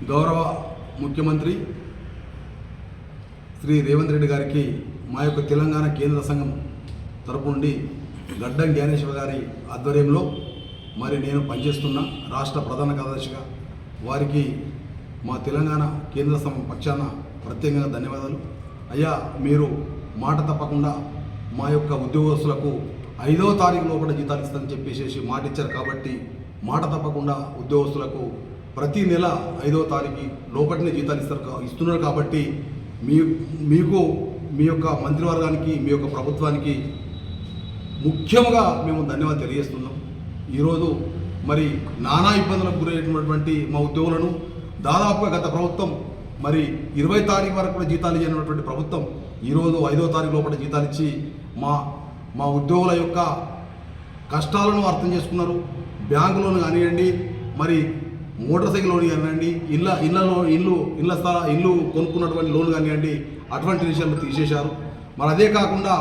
గౌరవ ముఖ్యమంత్రి శ్రీ రేవంత్ రెడ్డి గారికి మా యొక్క తెలంగాణ కేంద్ర సంఘం తరపు నుండి గడ్డం జ్ఞానేశ్వర్ గారి ఆధ్వర్యంలో మరి నేను పనిచేస్తున్న రాష్ట్ర ప్రధాన కార్యదర్శిగా వారికి మా తెలంగాణ కేంద్ర సంఘం పక్షాన ప్రత్యేకంగా ధన్యవాదాలు. అయ్యా, మీరు మాట తప్పకుండా మా యొక్క ఉద్యోగస్తులకు 5వ తారీఖు లోపల జీతాలు ఇస్తారని చెప్పేసి మాట ఇచ్చారు. కాబట్టి మాట తప్పకుండా ఉద్యోగస్తులకు ప్రతి నెల 5వ తారీఖు లోపలనే జీతాలు ఇస్తున్నారు. కాబట్టి మీకు మీ యొక్క మంత్రివర్గానికి మీ యొక్క ప్రభుత్వానికి ముఖ్యంగా మేము ధన్యవాదాలు తెలియజేస్తున్నాం. ఈరోజు మరి నానా ఇబ్బందులకు గురైనటువంటి మా ఉద్యోగులను దాదాపుగా గత ప్రభుత్వం మరి 20 తారీఖు వరకు కూడా జీతాలు ఇవ్వనటువంటి ప్రభుత్వం ఈరోజు 5వ తారీఖు లోపల జీతాలు ఇచ్చి మా ఉద్యోగుల యొక్క కష్టాలను అర్థం చేసుకున్నారు. బ్యాంకు లోన్ కానివ్వండి, మరి మోటార్ సైకిల్ లోన్ కానివ్వండి, ఇల్లు కొనుక్కున్నటువంటి లోన్ కానివ్వండి, అటువంటి విషయాలు తీసేశారు. మరి అదే కాకుండా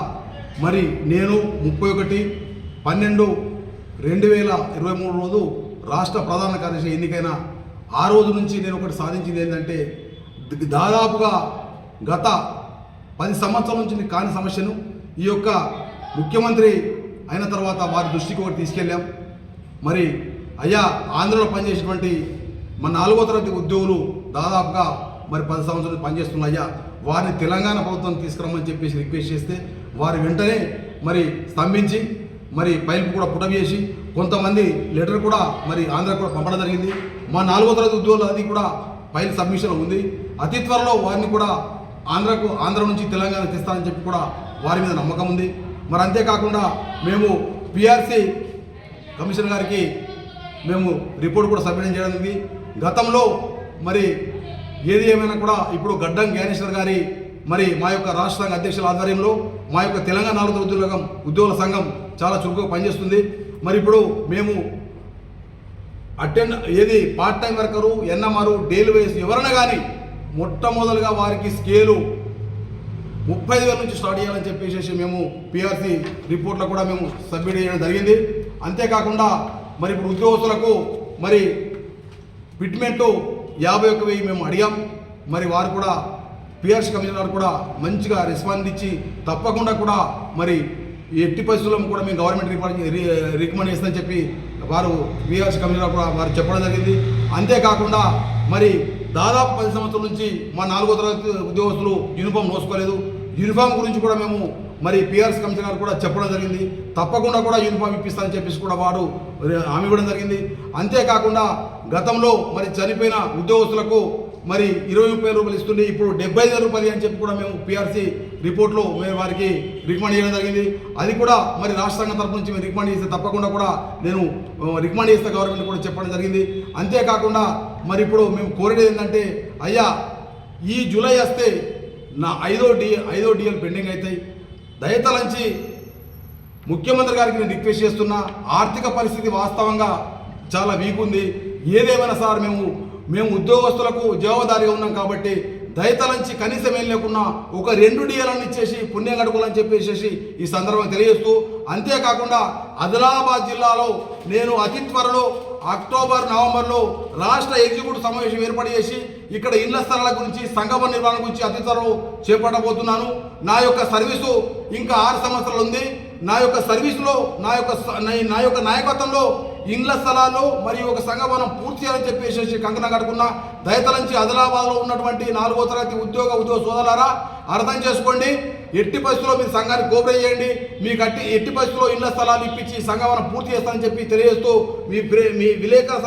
మరి నేను 31/12/2023 రోజు రాష్ట్ర ప్రధాన కార్యదర్శి ఎన్నికైన ఆ రోజు నుంచి నేను ఒకటి సాధించింది ఏంటంటే, దాదాపుగా గత 10 సంవత్సరాల నుంచి కాని సమస్యను ఈ యొక్క ముఖ్యమంత్రి అయిన తర్వాత వారి దృష్టికి ఒకటి తీసుకెళ్ళాం. మరి అయ్యా, ఆంధ్రలో పనిచేసేటువంటి మన 4వ తరగతి ఉద్యోగులు దాదాపుగా మరి 10 సంవత్సరాలు పనిచేస్తున్న అయ్యా, వారిని తెలంగాణ ప్రభుత్వం తీసుకురమ్మని చెప్పేసి రిక్వెస్ట్ చేస్తే వారి వెంటనే మరి స్తంభించి మరి పైపు కూడా పుటవేసి కొంతమంది లెటర్ కూడా మరి ఆంధ్ర కూడా పంపడం జరిగింది. మా 4వ తరగతి ఉద్యోగులు అది కూడా ఫైల్ సబ్మిషన్ ఉంది. అతి త్వరలో వారిని కూడా ఆంధ్ర నుంచి తెలంగాణ తెస్తానని చెప్పి కూడా వారి మీద నమ్మకం ఉంది. మరి అంతేకాకుండా మేము పిఆర్సీ కమిషనర్ గారికి మేము రిపోర్ట్ కూడా సబ్మిట్ చేయడం జరిగింది. గతంలో మరి ఏది ఏమైనా కూడా ఇప్పుడు గడ్డం జ్ఞానేశ్వర్ గారి మరి మా యొక్క రాష్ట్ర సంఘ అధ్యక్షుల ఆధ్వర్యంలో మా యొక్క తెలంగాణ 4వ ఉద్యోగుల సంఘం చాలా చురుకుగా పనిచేస్తుంది. మరి ఇప్పుడు మేము part time worker, NMR, daily wages ఎవరైనా కానీ మొట్టమొదలుగా వారికి స్కేలు 35,000 నుంచి స్టార్ట్ చేయాలని చెప్పేసి మేము పిఆర్సీ రిపోర్ట్లో కూడా మేము సబ్మిట్ చేయడం జరిగింది. అంతేకాకుండా మరి ఇప్పుడు ఉద్యోగస్తులకు మరి ఫిట్మెంట్ 51,000 మేము అడిగాం. మరి వారు కూడా పిఆర్సీ కమిషనర్ కూడా మంచిగా రెస్పాన్స్ ఇచ్చి తప్పకుండా కూడా మరి ఎట్టి పరిస్థితుల్లో కూడా మేము గవర్నమెంట్ రికమెండ్ చేస్తామని చెప్పి వారు పిఆర్సీ కమిషనర్ కూడా వారు చెప్పడం జరిగింది. అంతేకాకుండా మరి దాదాపు 10 సంవత్సరాల నుంచి మా 4వ తరగతి ఉద్యోగస్తులు యూనిఫామ్ నోసుకోలేదు. యూనిఫామ్ గురించి కూడా మేము మరి పిఆర్సీ కమిషనర్ కూడా చెప్పడం జరిగింది. తప్పకుండా కూడా యూనిఫామ్ ఇప్పిస్తానని చెప్పేసి కూడా వారు హామీ ఇవ్వడం జరిగింది. అంతేకాకుండా గతంలో మరి చనిపోయిన ఉద్యోగస్తులకు మరి 20,000 రూపాయలు ఇస్తుండే ఇప్పుడు 75,000 రూపాయలు అని చెప్పి కూడా మేము పిఆర్సీ రిపోర్ట్లో మేము వారికి రికమెండ్ చేయడం జరిగింది. అది కూడా మరి రాష్ట్ర సంఘం తరపు నుంచి మేము రికమెండ్ చేస్తే తప్పకుండా కూడా నేను రికమెండ్ చేస్తే గవర్నమెంట్ కూడా చెప్పడం జరిగింది. అంతేకాకుండా మరి ఇప్పుడు మేము కోరేది ఏంటంటే, అయ్యా, ఈ జూలై వస్తే నా 5వ డిఎల్ పెండింగ్ అవుతాయి. దయతలంచి ముఖ్యమంత్రి గారికి నేను రిక్వెస్ట్ చేస్తున్నా. ఆర్థిక పరిస్థితి వాస్తవంగా చాలా వీక్ ఉంది. ఏదేమైనా సార్ మేము ఉద్యోగస్తులకు జవాబుదారీగా ఉన్నాం. కాబట్టి దయతలంచి కనీసం ఏం లేకున్నా ఒక 2 డిఎలను ఇచ్చేసి పుణ్యం గడుపులని చెప్పేసి ఈ సందర్భంగా తెలియజేస్తూ, అంతేకాకుండా ఆదిలాబాద్ జిల్లాలో నేను అతి త్వరలో అక్టోబర్, నవంబర్లో రాష్ట్ర ఎగ్జిక్యూటివ్ సమావేశం ఏర్పాటు చేసి ఇక్కడ ఇళ్ల స్థలాల గురించి, సంఘం నిర్వహణ గురించి అతి త్వరలో చేపట్టబోతున్నాను. నా యొక్క సర్వీసు ఇంకా 6 సంవత్సరాలు ఉంది. నా యొక్క సర్వీసులో నా యొక్క నాయకత్వంలో ఇండ్ల స్థలాలు మరియు ఒక సంఘవనం పూర్తి చేయాలని చెప్పేసి కంకణ కట్టుకున్న. దయతలంచి ఆదిలాబాద్లో ఉన్నటువంటి 4వ తరగతి ఉద్యోగ సోదరులారా అర్థం చేసుకోండి. ఎట్టి పరిస్థితుల్లో మీరు సంఘాన్ని కోఆపరేట్ చేయండి. మీకు ఎట్టి పరిస్థితుల్లో ఇళ్ల స్థలాలు ఇప్పించి సంఘవనం పూర్తి చేస్తానని చెప్పి తెలియజేస్తూ మీ విలేకరుల